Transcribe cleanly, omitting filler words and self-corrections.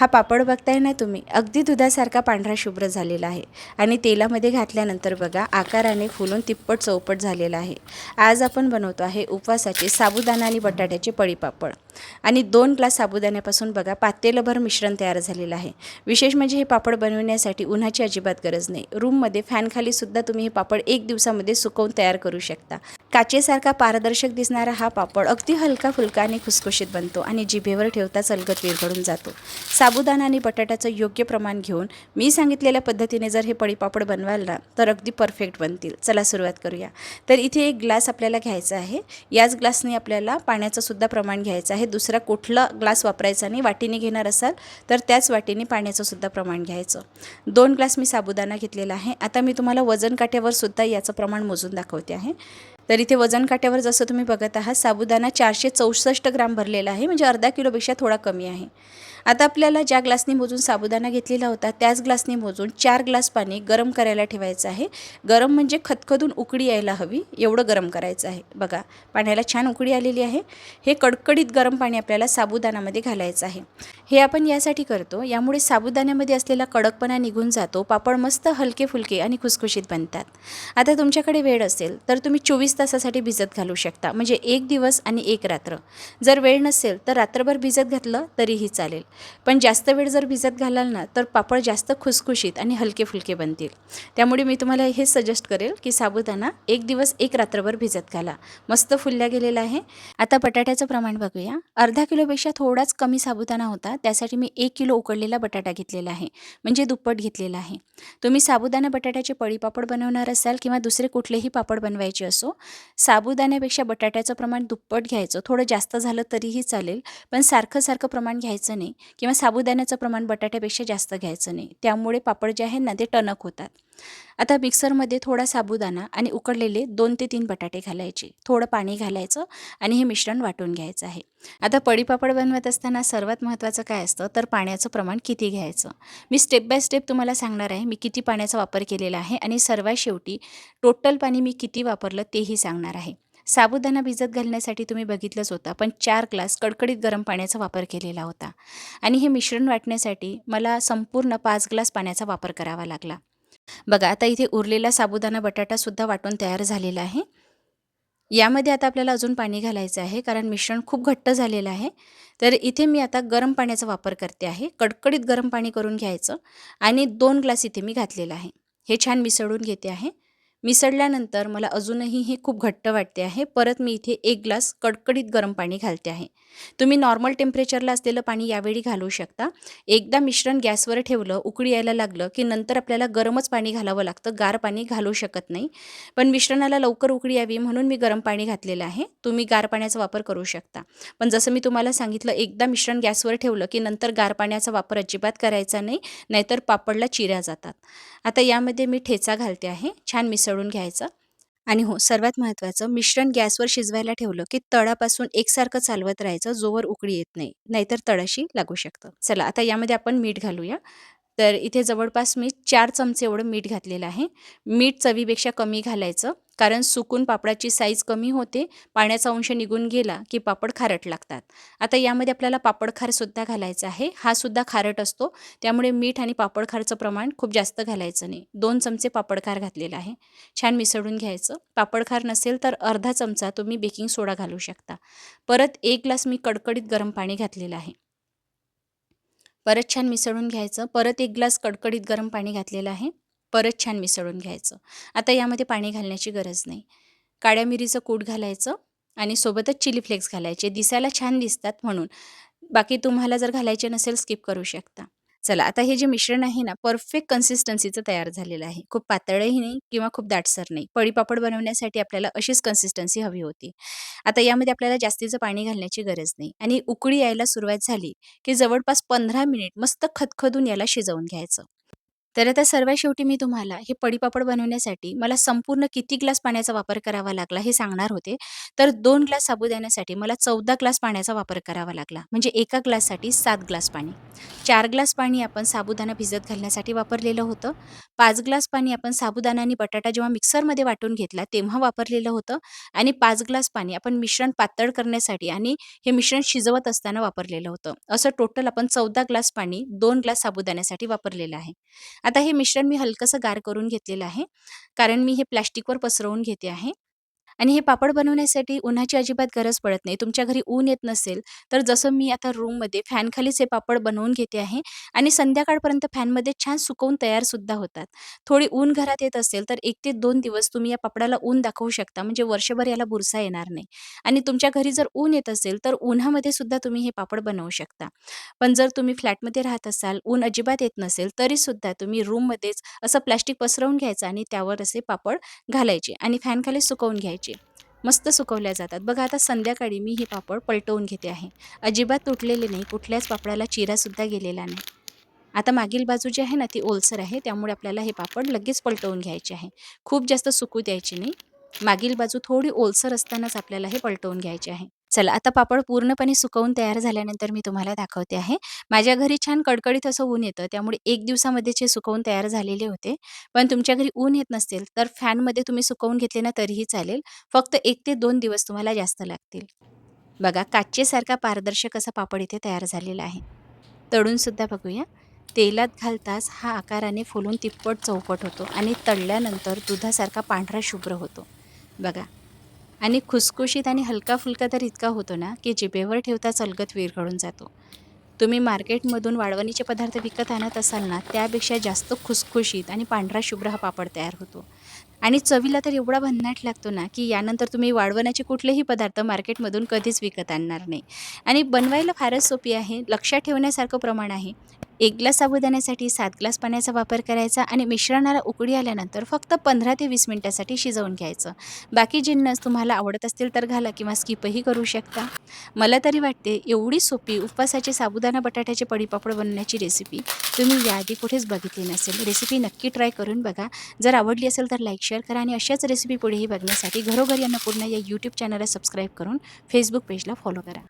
हा पापड बघताय ना तुम्ही, अगदी दुधासारखा पांढरा शुभ्र झालेला आहे आणि तेलामध्ये घातल्यानंतर बघा आकाराने फुलून तिप्पट चौपट झालेला आहे. आज आपण बनवतो आहे उपवासाचे साबुदाणा आणि बटाट्याचे पळीपापड आणि 2 ग्लास साबुदाण्यापासून बघा पातेलभर मिश्रण तयार झालेलं आहे. विशेष म्हणजे हे पापड बनवण्यासाठी उन्हाची अजिबात गरज नाही. रूममध्ये फॅनखाली सुद्धा तुम्ही हे पापड 1 दिवसामध्ये सुकवून तयार करू शकता. काचेसारखा पारदर्शक दिसणारा हा पापड अगदी हलका फुलका आणि खुसखुशीत बनतो आणि जिभेवर ठेवताच अलगद विरघळून जातो. साबुदाणा आणि बटाट्याचं योग्य प्रमाण घेऊन मी सांगितलेल्या पद्धतीने जर हे पळीपापड बनवाल ना तर अगदी परफेक्ट बनतील. चला सुरुवात करूया. तर इथे 1 ग्लास आपल्याला घ्यायचा आहे. याच ग्लासने आपल्याला पाण्याचं सुद्धा प्रमाण घ्यायचं आहे. दुसरा कुठला ग्लास वापरायचा नाही. वाटीने घेणार असाल तर त्याच वाटीने पाण्याचं सुद्धा प्रमाण घ्यायचं. 2 ग्लास मी साबुदाणा घेतलेला आहे. आता मी तुम्हाला वजन काट्यावर सुद्धा याचं प्रमाण मोजून दाखवते आहे. तर इथे वजन काट्यावर जसं तुम्ही बघत आहात साबुदाणा 464 ग्राम भरलेला आहे, म्हणजे अर्धा किलोपेक्षा थोडा कमी आहे. आता आपल्याला ज्या ग्लासनी मोजून साबुदाणा घेतलेला होता त्याच ग्लासनी मोजून 4 ग्लास पाणी गरम करायला ठेवायचं आहे. गरम म्हणजे खदखदून उकळी यायला हवी एवढं गरम करायचं आहे. बघा पाण्याला छान उकळी आलेली आहे. हे कडकडीत गरम पाणी आपल्याला साबुदाण्यामध्ये घालायचं आहे. हे आपण यासाठी करतो, यामुळे साबुदाण्यामध्ये असलेला कडकपणा निघून जातो. पापड मस्त हलके फुलके आणि खुसखुशीत बनतात. आता तुमच्याकडे वेळ असेल तर तुम्ही 24 तासासाठी भिजत घालू शकता, म्हणजे 1 दिवस आणि 1 रात्र. जर वेळ नसेल तर रात्रभर भिजत घातलं तरीही चालेल. पण जास्त वेळ जर भिजत घालाल ना तर पापड जास्त खुसखुशीत आणि हलके फुलके बनतील. त्यामुळे मी तुम्हाला हे सजेस्ट करेल की साबुदाणा 1 दिवस 1 रात्रभर भिजत घाला. मस्त फुलल्या गेलेला आहे. आता बटाट्याचं प्रमाण बघूया. अर्धा किलोपेक्षा थोडाच कमी साबुदाणा होता, त्यासाठी मी 1 किलो उकडलेला बटाटा घेतलेला आहे, म्हणजे दुप्पट घेतलेला आहे. तुम्ही साबुदाणा बटाट्याचे पळीपापड बनवणार असाल किंवा दुसरे कुठलेही पापड बनवायचे असो, साबुदाण्यापेक्षा बटाट्याचं प्रमाण दुप्पट घ्यायचं. थोडं जास्त झालं तरीही चालेल, पण सारखं प्रमाण घ्यायचं नाही किंवा साबुदाण्याचं प्रमाण बटाट्यापेक्षा जास्त घ्यायचं नाही. त्यामुळे पापड जे आहे ना ते टणक होतात. आता मिक्सरमध्ये थोडा साबुदाणा आणि उकडलेले 2 ते 3 बटाटे घालायचे. थोडं पाणी घालायचं आणि हे मिश्रण वाटून घ्यायचं आहे. आता पळीपापड बनवत असताना सर्वात महत्त्वाचं काय असतं तर पाण्याचं प्रमाण किती घ्यायचं. मी स्टेप बाय स्टेप तुम्हाला सांगणार आहे. मी किती पाण्याचा वापर केलेला आहे आणि सर्वात शेवटी टोटल पाणी मी किती वापरलं तेही सांगणार आहे. साबुदाणा भिजत घालण्यासाठी तुम्ही बघितलंच होता, पण 4 ग्लास कडकडीत गरम पाण्याचा वापर केलेला होता आणि हे मिश्रण वाटण्यासाठी मला संपूर्ण 5 ग्लास पाण्याचा वापर करावा लागला. बघा आता इथे उरलेला साबुदाणा बटाटासुद्धा वाटून तयार झालेला आहे. यामध्ये आता आपल्याला अजून पाणी घालायचं आहे, कारण मिश्रण खूप घट्ट झालेलं आहे. तर इथे मी आता गरम पाण्याचा वापर करते आहे. कडकडीत गरम पाणी करून घ्यायचं आणि 2 ग्लास इथे मी घातलेला आहे. हे छान मिसळून घेते आहे. मिसळल्यानंतर मला अजूनही हे खूप घट्ट वाटते आहे. परत मी इथे 1 ग्लास कडकडीत गरम पाणी घालते आहे. तुम्ही नॉर्मल टेम्परेचरला असलेलं पाणी यावेळी घालू शकता. एकदा मिश्रण गॅसवर ठेवलं, उकळी यायला लागलं, की नंतर आपल्याला गरमच पाणी घालावं लागतं. गार पाणी घालू शकत नाही. पण मिश्रणाला लवकर उकळी यावी म्हणून मी गरम पाणी घातलेलं आहे. तुम्ही गार पाण्याचा वापर करू शकता. पण जसं मी तुम्हाला सांगितलं, एकदा मिश्रण गॅसवर ठेवलं, की नंतर गार पाण्याचा वापर अजिबात करायचा नाही, नाहीतर पापडला चिऱ्या जातात. आता यामध्ये मी ठेचा घालते आहे. छान मिसळून घ्यायचं. आणि हो, सर्वात महत्त्वाचं मिश्रण गॅसवर शिजवायला ठेवलं, की तळापासून एकसारखं चालवत राहायचं जोवर उकळी येत नाही. नाहीतर तळाशी लागू शकतं. चला आता यामध्ये आपण मीठ घालूया. तर इथे जवळपास मी 4 चमचे एवढं मीठ घातलेलं आहे. मीठ चवीपेक्षा कमी घालायचं, कारण सुकून पापडाची साईज कमी होते. पाण्याचा अंश निघून गेला, की पापड खारट लागतात. आता यामध्ये आपल्याला पापड खारसुद्धा घालायचा आहे. हा सुद्धा खारट असतो. त्यामुळे मीठ आणि पापड खारचं प्रमाण खूप जास्त घालायचं नाही. 2 चमचे पापड खार घातलेला आहे. छान मिसळून घ्यायचं. पापड खार नसेल तर अर्धा चमचा तुम्ही बेकिंग सोडा घालू शकता. परत 1 ग्लास मी कडकडीत गरम पाणी घातलेलं आहे. परत छान मिसळून घ्यायचं. परत 1 ग्लास कडकडीत गरम पाणी घातलेलं आहे. परत छान मिसळून घ्यायचं. आता यामध्ये पाणी घालण्याची गरज नाही. काळ्या मिरीचं कूट घालायचं आणि सोबतच चिली फ्लेक्स घालायचे. दिसायला छान दिसतात म्हणून. बाकी तुम्हाला जर घालायचे नसेल स्किप करू शकता. चला आता हे जे मिश्रण आहे ना, परफेक्ट कन्सिस्टन्सीचं तयार झालेलं आहे. खूप पातळही नाही किंवा खूप दाटसर नाही. पळीपापड बनवण्यासाठी आपल्याला अशीच कन्सिस्टन्सी हवी होती. आता यामध्ये आपल्याला जास्तीचं पाणी घालण्याची गरज नाही आणि उकळी यायला सुरुवात झाली, की जवळपास 15 मिनिट मस्त खदखदून याला शिजवून घ्यायचं. तर आता सर्वात शेवटी मी तुम्हाला हे पळीपापड बनवण्यासाठी मला संपूर्ण किती ग्लास पाण्याचा वापर करावा लागला हे सांगणार होते. तर 2 ग्लास साबुदाण्यासाठी मला 14 ग्लास पाण्याचा वापर करावा लागला. म्हणजे एका ग्लाससाठी 7 ग्लास पाणी. 4 ग्लास पाणी आपण साबुदाणा भिजत घालण्यासाठी वापरलेलं होतं. 5 ग्लास पाणी आपण साबुदाणा आणि बटाटा जेव्हा मिक्सरमध्ये वाटून घेतला तेव्हा वापरलेलं होतं आणि 5 ग्लास पाणी आपण मिश्रण पातळ करण्यासाठी आणि हे मिश्रण शिजवत असताना वापरलेलं होतं. असं टोटल आपण 14 ग्लास पाणी 2 ग्लास साबुदाण्यासाठी वापरलेलं आहे. आता हे मिश्रण मी हलकंसं गार करून घेतलेलं आहे. कारण मी हे प्लास्टिकवर पसरवून घेते आहे. आणि हे पापड बनवण्यासाठी उन्हाची अजिबात गरज पडत नाही. तुमच्या घरी ऊन येत नसेल, तर जसं मी आता रूममध्ये फॅनखालीच हे पापड बनवून घेते आहे आणि संध्याकाळपर्यंत फॅनमध्ये छान सुकवून तयारसुद्धा होतात. थोडी ऊन घरात येत असेल, तर 1 ते 2 दिवस तुम्ही या पापडाला ऊन दाखवू शकता. म्हणजे वर्षभर याला बुरसा येणार नाही. आणि तुमच्या घरी जर ऊन येत असेल, तर उन्हामध्ये सुद्धा तुम्ही हे पापड बनवू शकता. पण जर तुम्ही फ्लॅटमध्ये राहत असाल, ऊन अजिबात येत नसेल, तरीसुद्धा तुम्ही रूममध्येच असं प्लास्टिक पसरवून घ्यायचं आणि त्यावर असे पापड घालायचे आणि फॅनखाली सुकवून घ्यायचे. मस्त सुकवल्या जातात. बघा आता संध्याकाळी मी हे पापड पलटवून घेते आहे. अजिबात तुटलेले नाही. कुठल्याच पापडाला चिरासुद्धा गेलेला नाही. आता मागील बाजू जी आहे ना ती ओलसर आहे. त्यामुळे आपल्याला हे पापड लगेच पलटवून घ्यायचे आहे. खूप जास्त सुकू द्यायची नाही. मागील बाजू थोडी ओलसर असतानाच आपल्याला हे पलटवून घ्यायचे आहे. चला आता पापड पूर्णपणे सुकवून तयार झाल्यानंतर मी तुम्हाला दाखवते आहे. माझ्या घरी छान कडकडीत असं ऊन येतं. त्यामुळे 1 दिवसामध्येच हे सुकवून तयार झालेले होते. पण तुमच्या घरी ऊन येत नसेल, तर फॅनमध्ये तुम्ही सुकवून घेतले ना तरीही चालेल. फक्त 1 ते 2 दिवस तुम्हाला जास्त लागतील. बघा काचेसारखा पारदर्शक असा पापड इथे तयार झालेला आहे. तळून सुद्धा बघूया. तेलात घालताच हा आकाराने फुलून तिप्पट चौपट होतो आणि तळल्यानंतर दुधासारखा पांढरा शुभ्र होतो. बघा आणि खुसखुशीत आणि हलका-फुलका तर इतका होतो ना, की जिभेवर ठेवताच अलगद विरघळून जातो. तुम्ही मार्केटमधून वाळवणीचे पदार्थ विकत आणत असाल ना, त्यापेक्षा जास्त खुसखुशीत आणि पांढरा शुभ्र हा पापड तयार होतो. आणि चवीला तर एवढा भन्नाट लागतो ना, की यानंतर तुम्ही वाळवण्याचे कुठलेही पदार्थ मार्केटमधून कधीच विकत आणणार नाही. आणि बनवायला फारच सोपी आहे. लक्षात ठेवण्यासारखं प्रमाण आहे. 1 ग्लास साबुदाण्यासाठी 7 ग्लास पाण्याचा वापर करायचा आणि मिश्रणाला उकळी आल्यानंतर फक्त 15 ते 20 मिनिटासाठी शिजवून घ्यायचं. बाकी जिन्नस तुम्हाला आवडत असतील तर घाला किंवा स्किपही करू शकता. मला तरी वाटते एवढी सोपी उपवासाची साबुदाणा बटाट्याचे पळीपापड बनवण्याची रेसिपी तुम्ही याआधी कुठेच बघितली नसेल. रेसिपी नक्की ट्राय करून बघा. जर आवडली असेल तर लाईक, शेअर करा आणि अशाच रेसिपी पुढेही बघण्यासाठी घरोघरी अन्नपूर्णा या यूट्यूब चॅनलला सबस्क्राईब करून फेसबुक पेजला फॉलो करा.